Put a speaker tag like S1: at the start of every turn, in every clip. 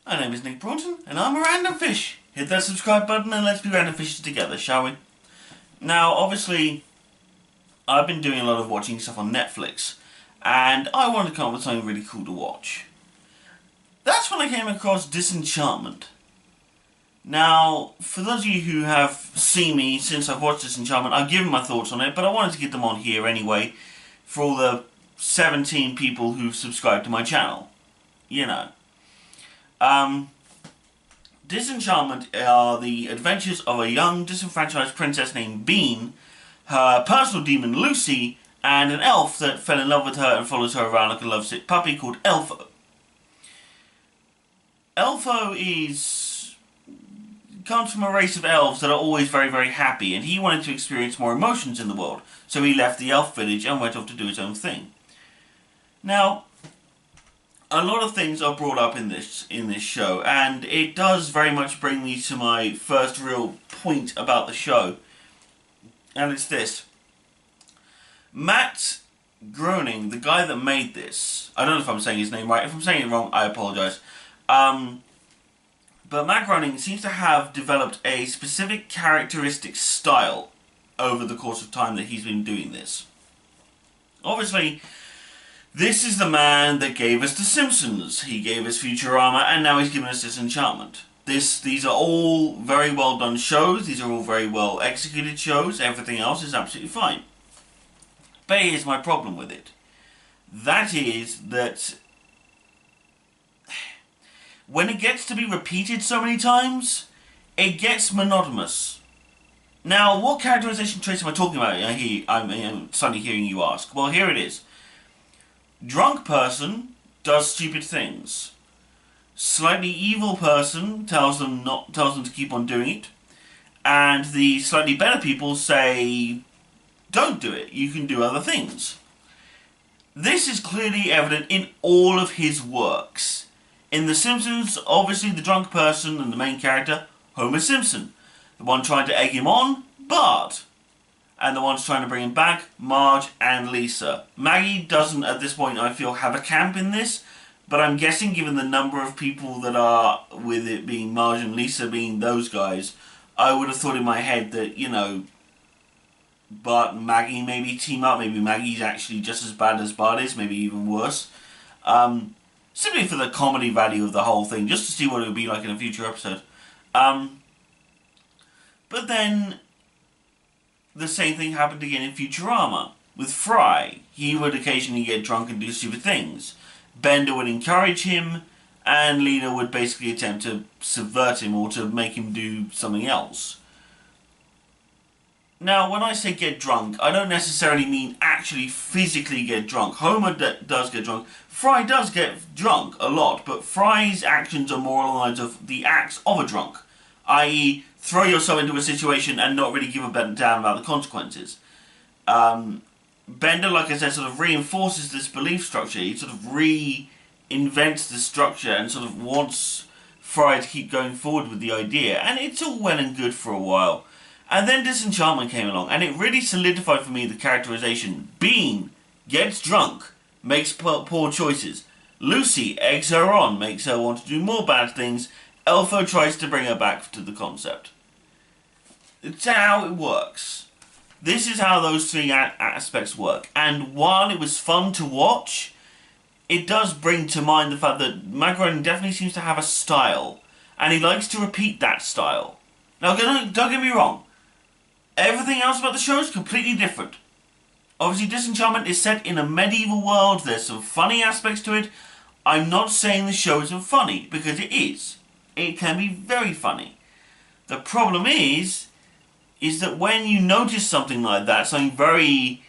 S1: My name is Nick Broughton, and I'm a Randomfish. Hit that subscribe button and let's be Randomfishes together, shall we? Now, obviously, I've been doing a lot of watching stuff on Netflix, and I wanted to come up with something really cool to watch. That's when I came across Disenchantment. Now, for those of you who have seen me since I've watched Disenchantment, I've given my thoughts on it, but I wanted to get them on here anyway, for all the 17 people who've subscribed to my channel. You know. Disenchantment are the adventures of a young, disenfranchised princess named Bean, her personal demon Lucy, and an elf that fell in love with her and follows her around like a lovesick puppy called Elfo. Elfo comes from a race of elves that are always very, very happy, and he wanted to experience more emotions in the world, so he left the elf village and went off to do his own thing. Now, a lot of things are brought up in this show, and it does very much bring me to my first real point about the show, and it's this. Matt Groening, the guy that made this, I don't know if I'm saying his name right. If I'm saying it wrong, I apologise. But Matt Groening seems to have developed a specific characteristic style over the course of time that he's been doing this. Obviously, this is the man that gave us The Simpsons. He gave us Futurama, and now he's given us Disenchantment. These are all very well done shows. These are all very well executed shows. Everything else is absolutely fine. But here's my problem with it. That is that when it gets to be repeated so many times, it gets monotonous. Now, what characterization traits am I talking about? I'm suddenly hearing you ask. Well, here it is. Drunk person does stupid things. Slightly evil person tells them to keep on doing it. And the slightly better people say, don't do it, you can do other things. This is clearly evident in all of his works. In The Simpsons, obviously the drunk person and the main character, Homer Simpson. The one trying to egg him on, Bart. And the ones trying to bring him back, Marge and Lisa. Maggie doesn't, at this point, I feel, have a camp in this, but I'm guessing, given the number of people that are, with it being Marge and Lisa being those guys, I would have thought in my head that, you know, Bart and Maggie maybe team up. Maybe Maggie's actually just as bad as Bart is, maybe even worse. Simply for the comedy value of the whole thing, just to see what it would be like in a future episode. But then the same thing happened again in Futurama with Fry. He would occasionally get drunk and do stupid things. Bender would encourage him, and Lena would basically attempt to subvert him or to make him do something else. Now, when I say get drunk, I don't necessarily mean actually physically get drunk. Homer does get drunk. Fry does get drunk a lot, but Fry's actions are more along the lines of the acts of a drunk, i.e. throw yourself into a situation and not really give a damn about the consequences. Bender, like I said, sort of reinforces this belief structure. He sort of reinvents the structure and sort of wants Fry to keep going forward with the idea, and it's all well and good for a while. And then Disenchantment came along, and it really solidified for me the characterization. Bean gets drunk, makes poor choices. Lucy eggs her on, makes her want to do more bad things. Elfo tries to bring her back to the concept. It's how it works. This is how those three aspects work. And while it was fun to watch, it does bring to mind the fact that Matt Groening definitely seems to have a style, and he likes to repeat that style. Now, don't get me wrong. Everything else about the show is completely different. Obviously, Disenchantment is set in a medieval world. There's some funny aspects to it. I'm not saying the show isn't funny, because it is. It can be very funny. The problem is that when you notice something like that, something very,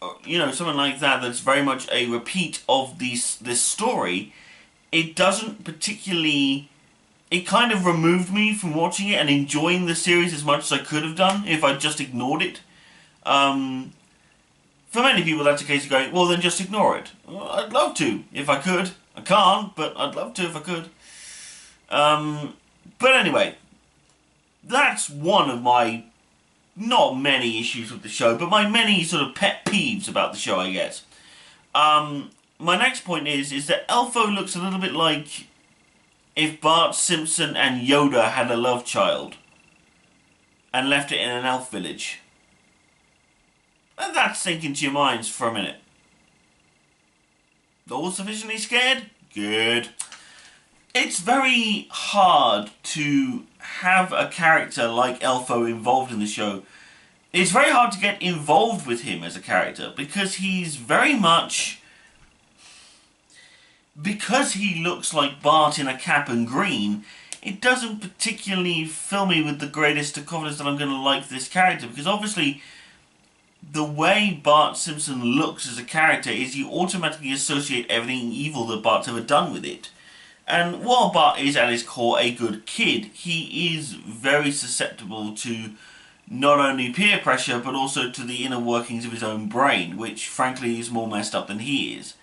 S1: something like that that's very much a repeat of this story, it doesn't particularly. It kind of removed me from watching it and enjoying the series as much as I could have done if I'd just ignored it. For many people, that's a case of going, well, then just ignore it. Well, I'd love to, if I could. I can't, but I'd love to if I could. But anyway, that's one of my, not many issues with the show, but my many sort of pet peeves about the show, I guess. My next point is that Elfo looks a little bit like if Bart Simpson and Yoda had a love child and left it in an elf village? Let that sink into your minds for a minute. All sufficiently scared? Good. It's very hard to have a character like Elfo involved in the show. It's very hard to get involved with him as a character because he's very much... Because he looks like Bart in a cap and green, it doesn't particularly fill me with the greatest of confidence that I'm going to like this character, because obviously the way Bart Simpson looks as a character is you automatically associate everything evil that Bart's ever done with it. And while Bart is at his core a good kid, he is very susceptible to not only peer pressure but also to the inner workings of his own brain, which frankly is more messed up than he is.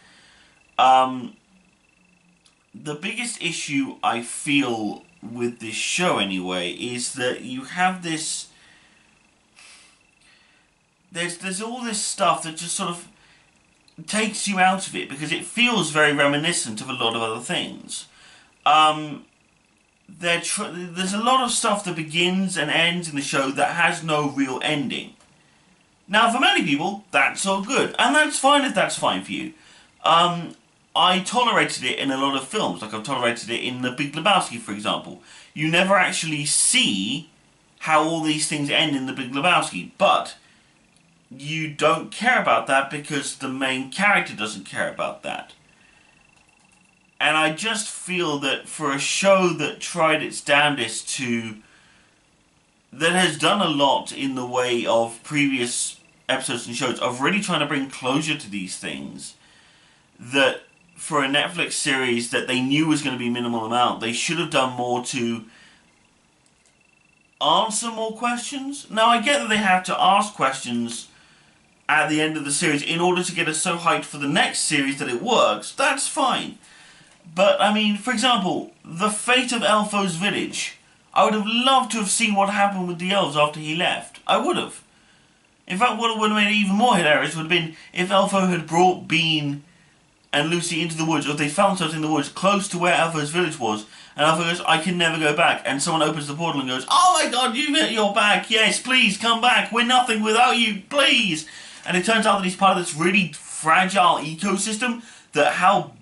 S1: The biggest issue I feel with this show anyway is that you have this... There's all this stuff that just sort of takes you out of it because it feels very reminiscent of a lot of other things. There's a lot of stuff that begins and ends in the show that has no real ending. Now, for many people, that's all good, and that's fine if that's fine for you. I tolerated it in a lot of films, like I've tolerated it in The Big Lebowski, for example. You never actually see how all these things end in The Big Lebowski, but you don't care about that because the main character doesn't care about that. And I just feel that for a show that tried its damnedest that has done a lot in the way of previous episodes and shows of really trying to bring closure to these things, that for a Netflix series that they knew was going to be minimal amount, they should have done more to answer more questions. Now, I get that they have to ask questions at the end of the series in order to get us so hyped for the next series that it works. That's fine. But, I mean, for example, the fate of Elfo's village. I would have loved to have seen what happened with the elves after he left. I would have. In fact, what would have made it even more hilarious would have been if Elfo had brought Bean and Lucy into the woods, or if they found themselves in the woods close to where Elfo's village was, and Elfo goes, I can never go back, and someone opens the portal and goes, oh my god, you're back, yes, please, come back, we're nothing without you, please. And it turns out that he's part of this really fragile ecosystem, that how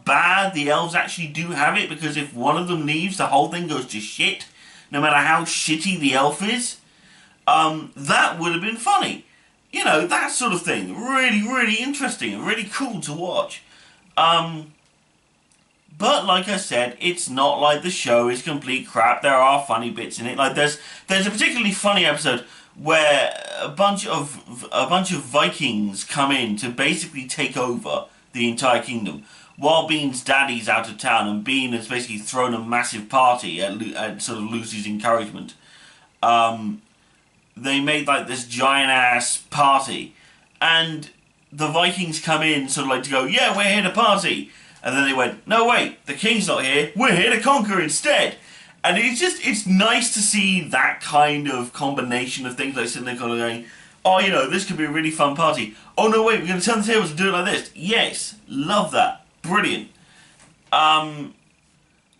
S1: bad the elves actually do have it, because if one of them leaves, the whole thing goes to shit, no matter how shitty the elf is. That would have been funny. You know, that sort of thing. Really, really interesting and really cool to watch. But like I said, it's not like the show is complete crap. There are funny bits in it. Like there's a particularly funny episode where a bunch of Vikings come in to basically take over the entire kingdom, while Bean's daddy's out of town, and Bean has basically thrown a massive party at sort of Lucy's encouragement. They made like this giant ass party, and the Vikings come in sort of like to go, yeah, we're here to party, and then they went, no wait, the king's not here, we're here to conquer instead. And it's nice to see that kind of combination of things, like sitting there kind of going, oh, you know, this could be a really fun party. Oh no wait, we're going to turn the tables and do it like this. Yes, love that, brilliant.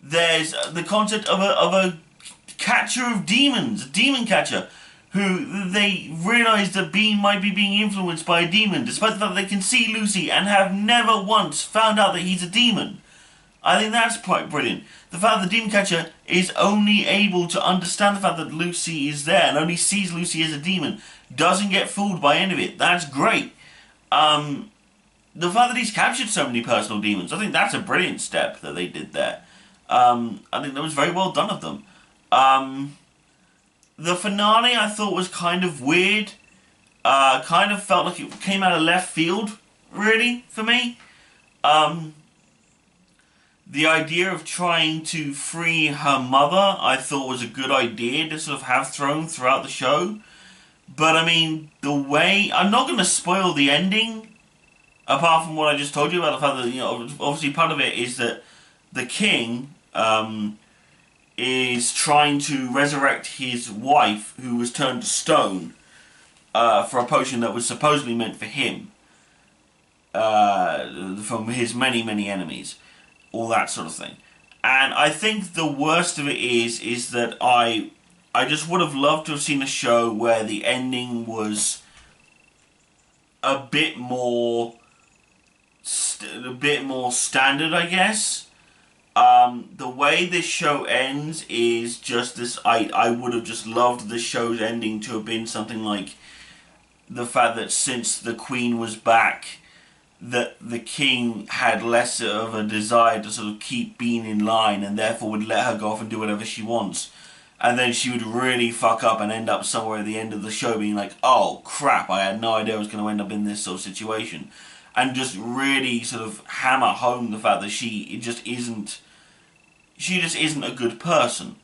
S1: There's the concept of a catcher of demons, a demon catcher, who they realise that Bean might be being influenced by a demon, despite the fact that they can see Lucy and have never once found out that he's a demon. I think that's quite brilliant. The fact that the demon catcher is only able to understand the fact that Lucy is there and only sees Lucy as a demon, doesn't get fooled by any of it. That's great. The fact that he's captured so many personal demons, I think that's a brilliant step that they did there. I think that was very well done of them. The finale I thought was kind of weird. Kind of felt like it came out of left field, really, for me. The idea of trying to free her mother, I thought was a good idea to sort of have thrown throughout the show. But, I mean, the way... I'm not going to spoil the ending, apart from what I just told you about the fact that, you know, obviously part of it is that the king is trying to resurrect his wife, who was turned to stone, for a potion that was supposedly meant for him, from his many, many enemies. All that sort of thing. And I think the worst of it is that I just would have loved to have seen a show where the ending was a bit more standard, I guess. The way this show ends is just this. I would have just loved this show's ending to have been something like the fact that since the Queen was back, that the King had less of a desire to sort of keep being in line, and therefore would let her go off and do whatever she wants. And then she would really fuck up and end up somewhere at the end of the show being like, oh crap, I had no idea I was going to end up in this sort of situation. And just really sort of hammer home the fact that she just isn't a good person.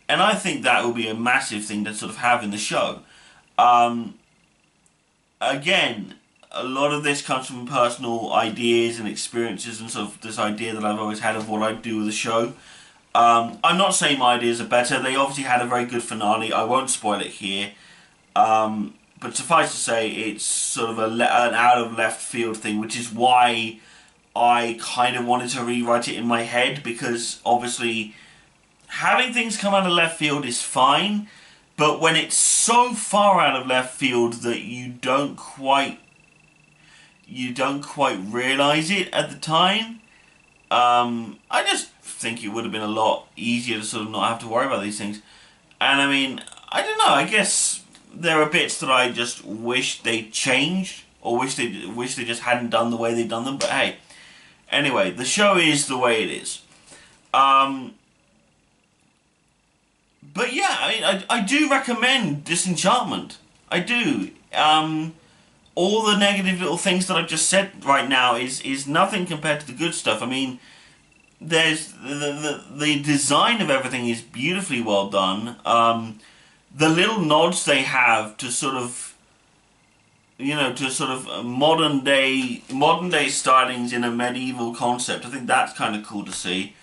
S1: And I think that would be a massive thing to sort of have in the show. Again, a lot of this comes from personal ideas and experiences and sort of this idea that I've always had of what I'd do with the show. I'm not saying my ideas are better. They obviously had a very good finale. I won't spoil it here. But suffice to say, it's sort of an out of left field thing, which is why I kind of wanted to rewrite it in my head, because obviously having things come out of left field is fine, but when it's so far out of left field that you don't quite realize it at the time, I just think it would have been a lot easier to sort of not have to worry about these things. And I mean, I don't know, I guess there are bits that I just wish they changed, or wish they just hadn't done the way they've done them, but hey. Anyway, the show is the way it is. But yeah, I mean, I do recommend Disenchantment. I do. All the negative little things that I've just said right now is nothing compared to the good stuff. I mean, there's the design of everything is beautifully well done. The little nods they have to sort of, modern day stylings in a medieval concept. I think that's kind of cool to see.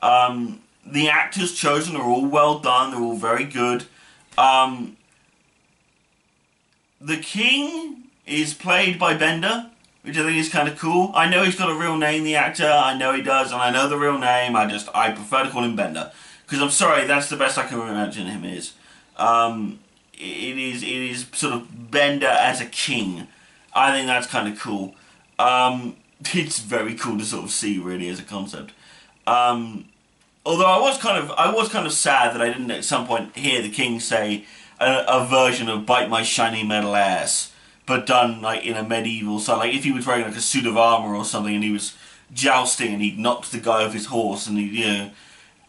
S1: The actors chosen are all well done. They're all very good. The King is played by Bender, which I think is kind of cool. I know he's got a real name, the actor. I know he does, and I know the real name. I prefer to call him Bender, because I'm sorry, that's the best I can imagine him is. It is sort of Bender as a king. I think that's kind of cool. It's very cool to sort of see, really, as a concept. Although I was kind of sad that I didn't at some point hear the King say a version of "Bite My Shiny Metal Ass," but done like in a medieval style. Like if he was wearing like a suit of armor or something, and he was jousting, and he knocked the guy off his horse, and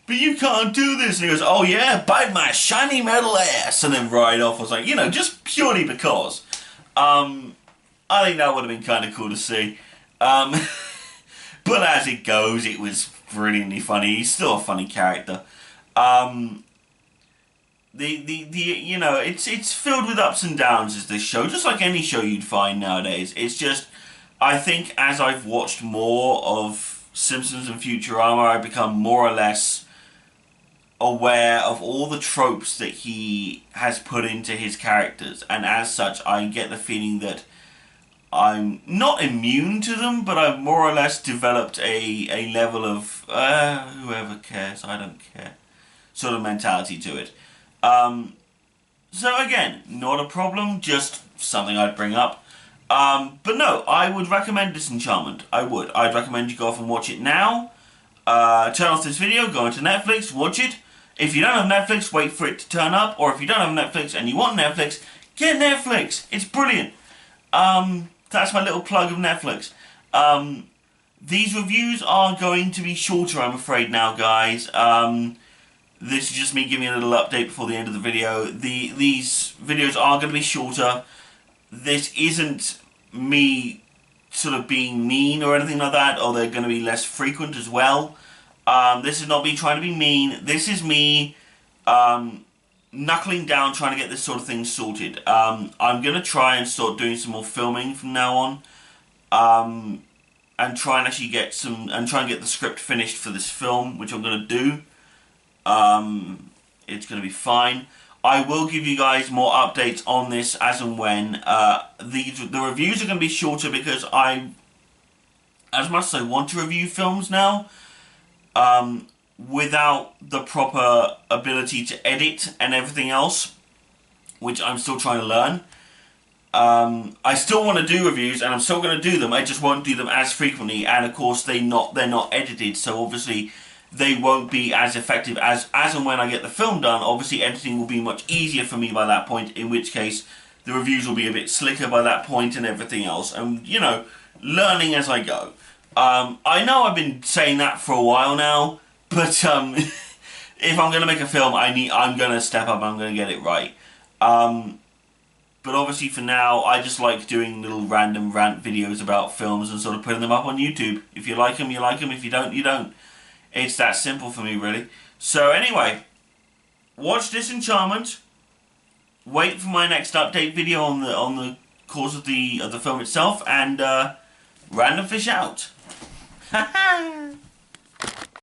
S1: but you can't do this. And he goes, oh yeah, bite my shiny metal ass, and then ride off. I was like, just purely because. I think that would have been kind of cool to see. But as it goes, it was brilliantly funny. He's still a funny character. It's filled with ups and downs, is this show, just like any show you'd find nowadays. It's just, I think as I've watched more of Simpsons and Futurama, I've become more or less aware of all the tropes that he has put into his characters, and as such I get the feeling that I'm not immune to them, but I've more or less developed a level of whoever cares, I don't care sort of mentality to it. So again, not a problem, just something I'd bring up. But no, I would recommend Disenchantment. I'd recommend you go off and watch it now. Turn off this video, go into Netflix, watch it. If you don't have Netflix, wait for it to turn up. Or if you don't have Netflix and you want Netflix, get Netflix. It's brilliant. That's my little plug of Netflix. These reviews are going to be shorter, I'm afraid now, guys. This is just me giving a little update before the end of the video. These videos are going to be shorter. This isn't me sort of being mean or anything like that, or they're going to be less frequent as well. This is not me trying to be mean. This is me knuckling down trying to get this sort of thing sorted. I'm going to try and start doing some more filming from now on. And try and actually get the script finished for this film, which I'm going to do. It's going to be fine. I will give you guys more updates on this as and when. The reviews are going to be shorter because as much as I want to review films now, without the proper ability to edit and everything else, which I'm still trying to learn. I still want to do reviews, and I'm still going to do them. I just won't do them as frequently, and of course they're not edited, so obviously they won't be as effective as and when I get the film done. Obviously editing will be much easier for me by that point, in which case the reviews will be a bit slicker by that point and everything else, and you know, learning as I go. I know I've been saying that for a while now, but if I'm going to make a film, I'm going to step up, I'm going to get it right. But obviously for now, I just like doing little random rant videos about films and sort of putting them up on YouTube. If you like them, you like them. If you don't, you don't. It's that simple for me, really. So anyway, watch Disenchantment. Wait for my next update video on the course of the film itself, and Randomfish out.